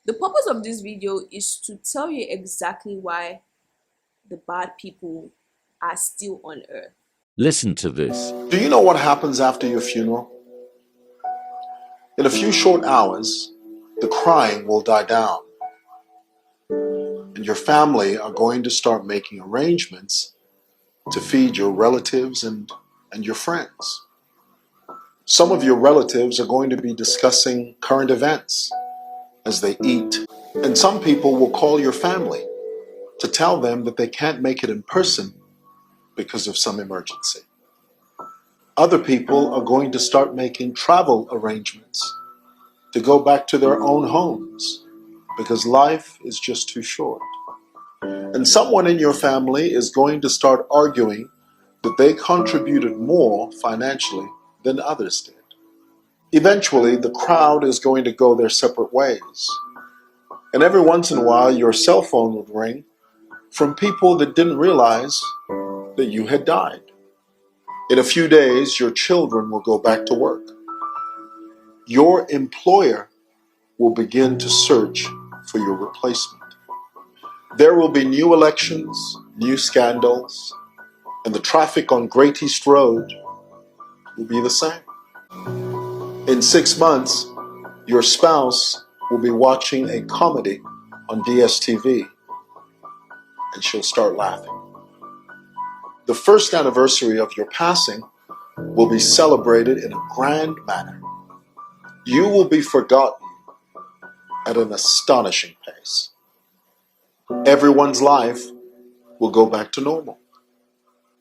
The purpose of this video is to tell you exactly why the bad people are still on earth. Listen to this. Do you know what happens after your funeral? In a few short hours, the crying will die down, and your family are going to start making arrangements to feed your relatives and your friends. Some of your relatives are going to be discussing current events as they eat, and some people will call your family to tell them that they can't make it in person because of some emergency. Other people are going to start making travel arrangements to go back to their own homes because life is just too short. And someone in your family is going to start arguing that they contributed more financially than others did. Eventually, the crowd is going to go their separate ways. And every once in a while, your cell phone would ring from people that didn't realize that you had died. In a few days, your children will go back to work. Your employer will begin to search for your replacement. There will be new elections, new scandals, and the traffic on Great East Road will be the same. In 6 months, your spouse will be watching a comedy on DSTV, and she'll start laughing. The first anniversary of your passing will be celebrated in a grand manner. You will be forgotten at an astonishing pace. Everyone's life will go back to normal.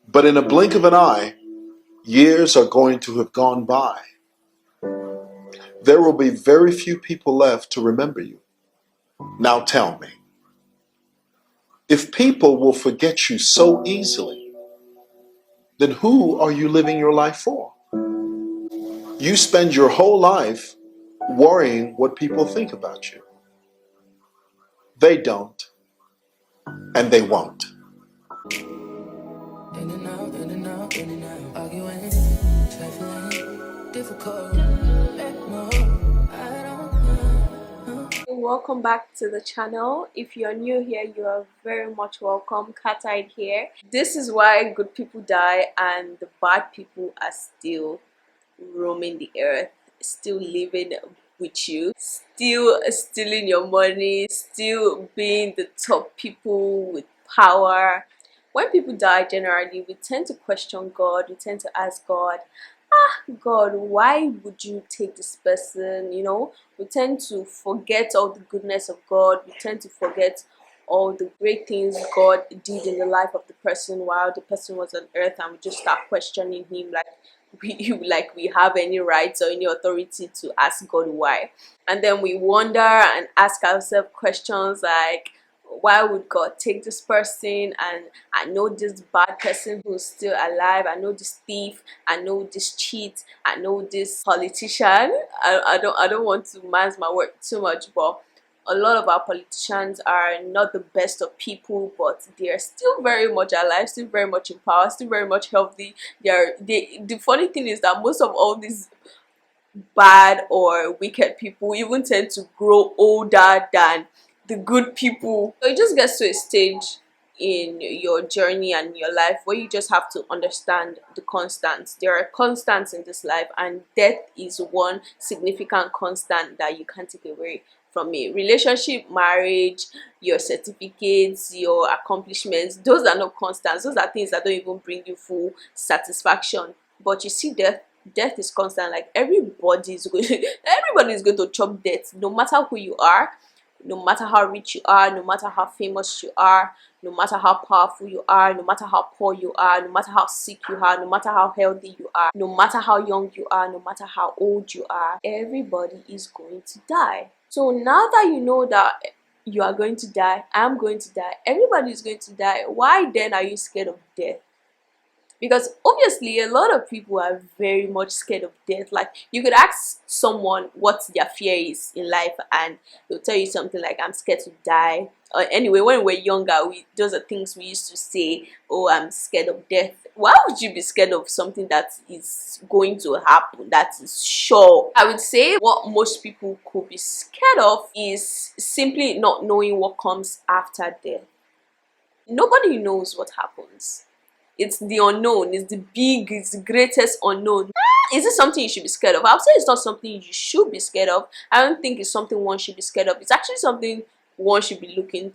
But in a blink of an eye, years are going to have gone by. There will be very few people left to remember you. Now tell me, if people will forget you so easily, then who are you living your life for? You spend your whole life worrying what people think about you. They don't, and they won't. In and out, in and out, in and out. Arguing, trifling, difficult. Welcome back to the channel. If you're new here, you are very much welcome. Cateyed here. This is why good people die and the bad people are still roaming the earth, still living with you, still stealing your money, still being the top people with power. When people die, generally, we tend to question God. We tend to ask God, God, why would you take this person? You know, we tend to forget all the goodness of God. We tend to forget all the great things God did in the life of the person while the person was on earth, and we just start questioning him like we have any rights or any authority to ask God why. And then we wonder and ask ourselves questions like, why would God take this person? And I know this bad person who's still alive. I know this thief. I know this cheat. I know this politician. I don't want to mince my word too much, but a lot of our politicians are not the best of people, but they are still very much alive, still very much in power, still very much healthy. The funny thing is that most of all these bad or wicked people even tend to grow older than the good people. So it just gets to a stage in your journey and your life where you just have to understand the constants. There are constants in this life, and death is one significant constant that you can't take away from me. Relationship, marriage, your certificates, your accomplishments, those are not constants. Those are things that don't even bring you full satisfaction. But you see, death is constant. Like everybody is going to chop death, no matter who you are, no matter how rich you are, no matter how famous you are, no matter how powerful you are, no matter how poor you are, no matter how sick you are, no matter how healthy you are, no matter how young you are, no matter how old you are, everybody is going to die. So now that you know that you are going to die, I'm going to die, everybody is going to die, why then are you scared of death? Because obviously a lot of people are very much scared of death. Like, you could ask someone what their fear is in life and they'll tell you something like, I'm scared to die. Anyway, when we were younger, those are things we used to say. Oh, I'm scared of death. Why would you be scared of something that is going to happen, that is sure? I would say what most people could be scared of is simply not knowing what comes after death. Nobody knows what happens. It's the unknown. It's the greatest unknown. Is it something you should be scared of? I would say it's not something you should be scared of. I don't think it's something one should be scared of. It's actually something one should be looking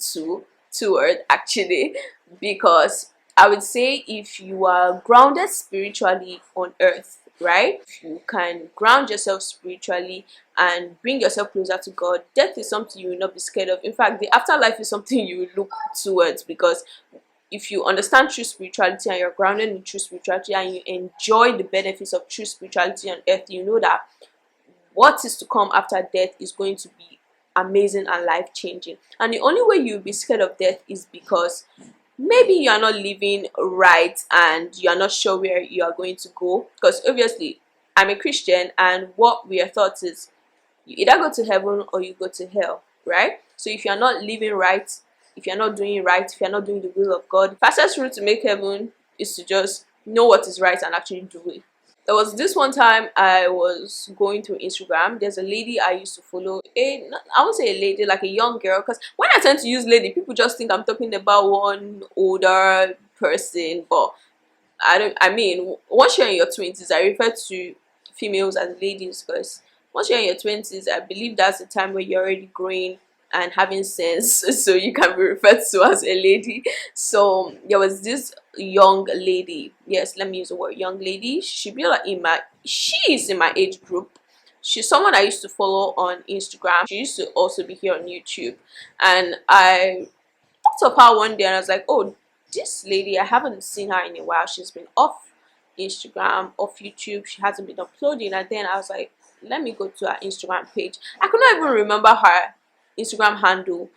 toward, actually, because I would say if you are grounded spiritually on earth, right? If you can ground yourself spiritually and bring yourself closer to God, death is something you will not be scared of. In fact, the afterlife is something you will look towards, because if you understand true spirituality and you're grounded in true spirituality and you enjoy the benefits of true spirituality on earth, you know that what is to come after death is going to be amazing and life-changing. And the only way you'll be scared of death is because maybe you are not living right and you are not sure where you are going to go. Because obviously, I'm a Christian, and what we are taught is you either go to heaven or you go to hell, right? So if you're not living right, if you're not doing right, if you're not doing the will of God, the fastest route to make heaven is to just know what is right and actually do it. There was this one time I was going through Instagram. There's a lady I used to follow. I won't say a lady, like a young girl, because when I tend to use lady, people just think I'm talking about one older person. But I mean, once you're in your 20s, I refer to females as ladies, because once you're in your 20s, I believe that's the time where you're already growing and having sense, so you can be referred to as a lady. So there was this young lady, yes, let me use the word young lady. She should be like she's in my age group. She's someone I used to follow on Instagram. She used to also be here on YouTube, and I thought of her one day and I was like, oh, this lady, I haven't seen her in a while. She's been off Instagram, off YouTube. She hasn't been uploading. And then I was like, let me go to her Instagram page. I could not even remember her Instagram handle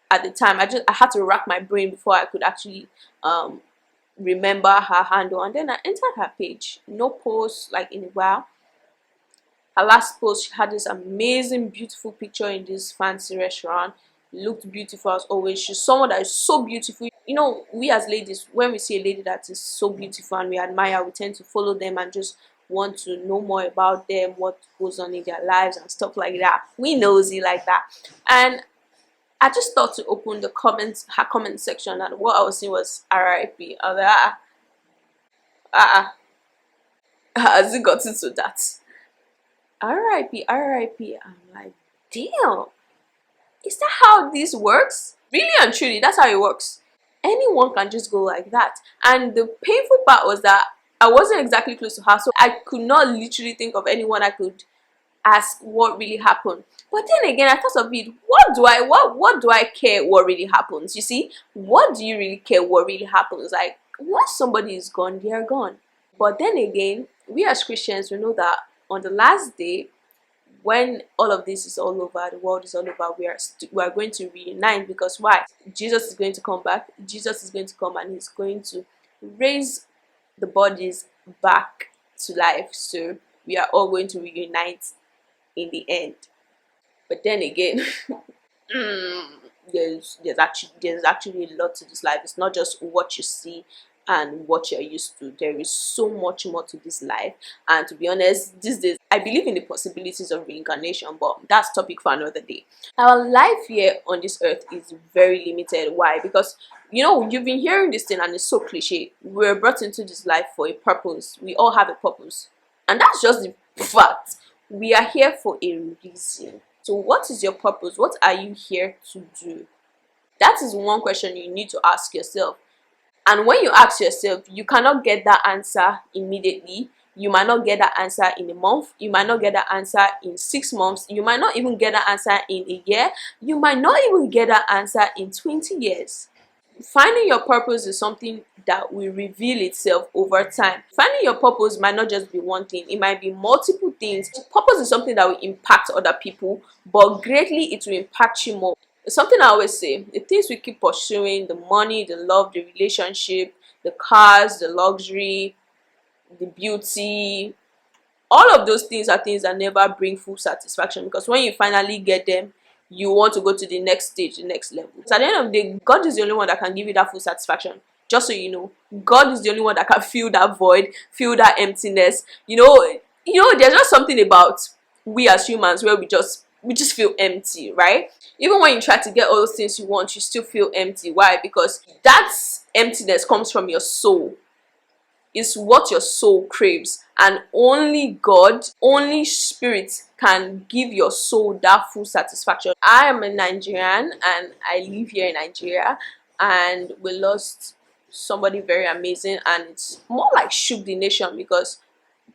at the time. I had to rack my brain before I could actually remember her handle. And then I entered her page. No post like in a while. Her last post, she had this amazing, beautiful picture in this fancy restaurant. Looked beautiful as always. She's someone that is so beautiful. You know, we as ladies, when we see a lady that is so beautiful and we admire, we tend to follow them and just want to know more about them, what goes on in their lives and stuff like that. We nosy like that. And I just thought to open her comment section, and what I was seeing was RIP. I was like, has it gotten to that? RIP, RIP. I'm like, damn. Is that how this works? Really and truly, that's how it works. Anyone can just go like that. And the painful part was that I wasn't exactly close to her, so I could not literally think of anyone I could ask what really happened. But then again, I thought of it. What do I care what really happens? You see, what do you really care what really happens? Like, once somebody is gone, they are gone. But then again, we as Christians, we know that on the last day, when all of this is all over, the world is all over, we are going to reunite. Because why? Jesus is going to come back. Jesus is going to come and he's going to raise the bodies back to life. So we are all going to reunite in the end. But then again, there's actually a lot to this life. It's not just what you see and what you're used to. There is so much more to this life. And to be honest, these days I believe in the possibilities of reincarnation, but that's topic for another day. Our life here on this earth is very limited. Why? Because, you know, you've been hearing this thing and it's so cliche. We're brought into this life for a purpose. We all have a purpose, and that's just the fact. We are here for a reason. So what is your purpose? What are you here to do? That is one question you need to ask yourself. And when you ask yourself, you cannot get that answer immediately. You might not get that answer in a month. You might not get that answer in 6 months. You might not even get that answer in a year. You might not even get that answer in 20 years. Finding your purpose is something that will reveal itself over time. Finding your purpose might not just be one thing. It might be multiple things. Purpose is something that will impact other people, but greatly it will impact you more. It's something I always say. The things we keep pursuing, the money, the love, the relationship, the cars, the luxury, the beauty. All of those things are things that never bring full satisfaction, because when you finally get them, you want to go to the next stage, the next level. So at the end of the day, God is the only one that can give you that full satisfaction. Just so you know, God is the only one that can fill that void, fill that emptiness. There's just something about we as humans where we just feel empty, right? Even when you try to get all those things you want, you still feel empty. Why? Because that emptiness comes from your soul. Is what your soul craves, and only God, only Spirit can give your soul that full satisfaction. I am a Nigerian and I live here in Nigeria, and we lost somebody very amazing, and it's more like shook the nation, because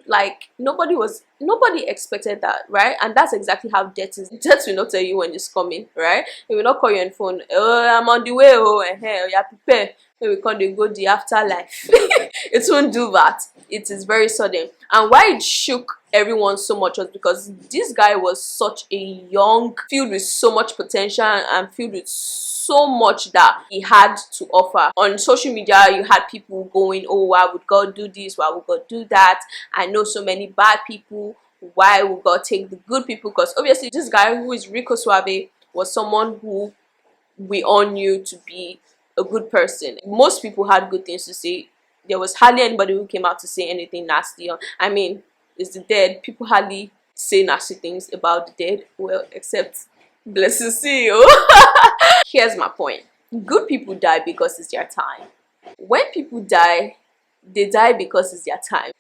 like nobody expected that, right? And that's exactly how death is. Death will not tell you when it's coming, right? It will not call you on phone, oh, I'm on the way, oh, yeah, prepare, we call they go the afterlife. It won't do that. It is very sudden. And why it shook everyone so much was because this guy was such a young, filled with so much potential and filled with so much that he had to offer. On social media, you had people going, oh, why would God do this? Why would God do that? I know so many bad people. Why would God take the good people? Because obviously this guy who is Rico Suave was someone who we all knew to be a good person. Most people had good things to say. There was hardly anybody who came out to say anything nasty. I mean, it's the dead. People hardly say nasty things about the dead. Well, except blessings to you. Here's my point. Good people die because it's their time. When people die, they die because it's their time.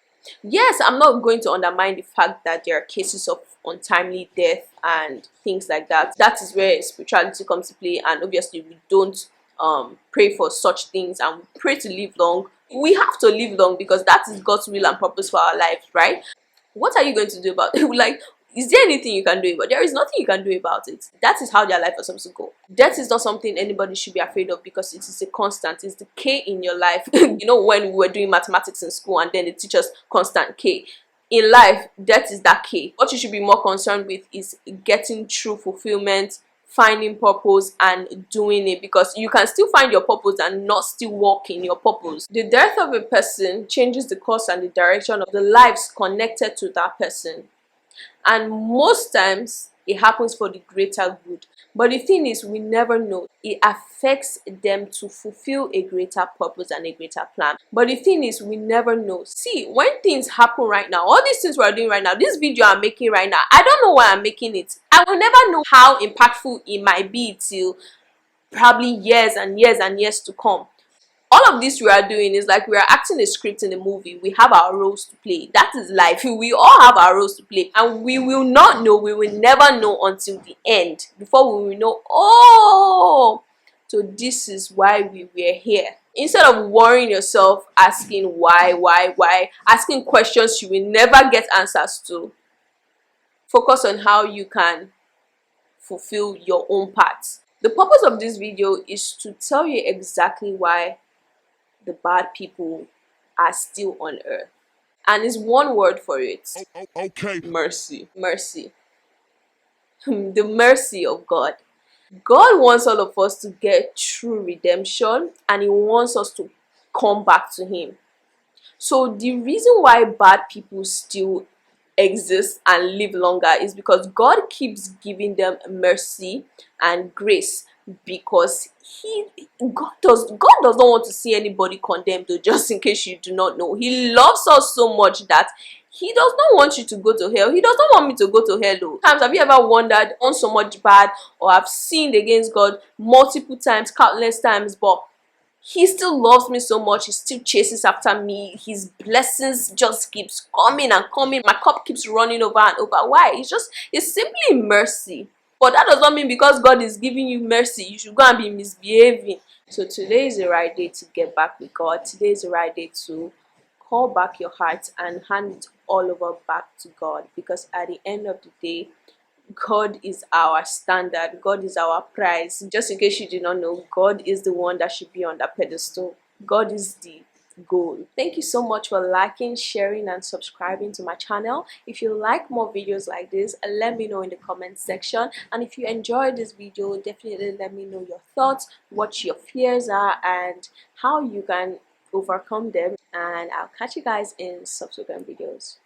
Yes, I'm not going to undermine the fact that there are cases of untimely death and things like that. That is where spirituality comes to play, and obviously we don't pray for such things, and we pray to live long. We have to live long because that is God's will and purpose for our lives, right? What are you going to do about it? Like, is there anything you can do about it? There is nothing you can do about it. That is how their life is supposed to go. Death is not something anybody should be afraid of, because it is a constant. It's the K in your life. When we were doing mathematics in school and then they teach us constant K. In life, death is that K. What you should be more concerned with is getting true fulfillment, finding purpose and doing it, because you can still find your purpose and not still walk in your purpose. The death of a person changes the course and the direction of the lives connected to that person, and most times it happens for the greater good. But the thing is, we never know. It affects them to fulfill a greater purpose and a greater plan. But the thing is, we never know. See, when things happen right now, all these things we're doing right now, this video I'm making right now, I don't know why I'm making it. I will never know how impactful it might be till probably years and years and years to come. All of this we are doing is like we are acting a script in a movie. We have our roles to play. That is life. We all have our roles to play, and we will not know, we will never know until the end, before we will know, oh, so this is why we were here. Instead of worrying yourself, asking why, asking questions you will never get answers to, focus on how you can fulfill your own part. The purpose of this video is to tell you exactly why the bad people are still on earth, and it's one word for it. Okay. Mercy. The mercy of God. God wants all of us to get true redemption, and he wants us to come back to him. So the reason why bad people still exist and live longer is because God keeps giving them mercy and grace, because God does not want to see anybody condemned, though, just in case you do not know. He loves us so much that he does not want you to go to hell. He does not want me to go to hell, though. Times have you ever wondered, done so much bad or have sinned against God multiple times, countless times, but he still loves me so much, he still chases after me, his blessings just keeps coming and coming, my cup keeps running over and over. Why? It's simply mercy. But that does not mean because God is giving you mercy, you should go and be misbehaving. So today is the right day to get back with God. Today is the right day to call back your heart and hand it all over back to God, because at the end of the day, God is our standard. God is our prize. Just in case you did not know, God is the one that should be on that pedestal. God is the goal. Thank you so much for liking, sharing and subscribing to my channel. If you like more videos like this, let me know in the comment section. And if you enjoyed this video, definitely let me know your thoughts, what your fears are, and how you can overcome them, and I'll catch you guys in subsequent videos.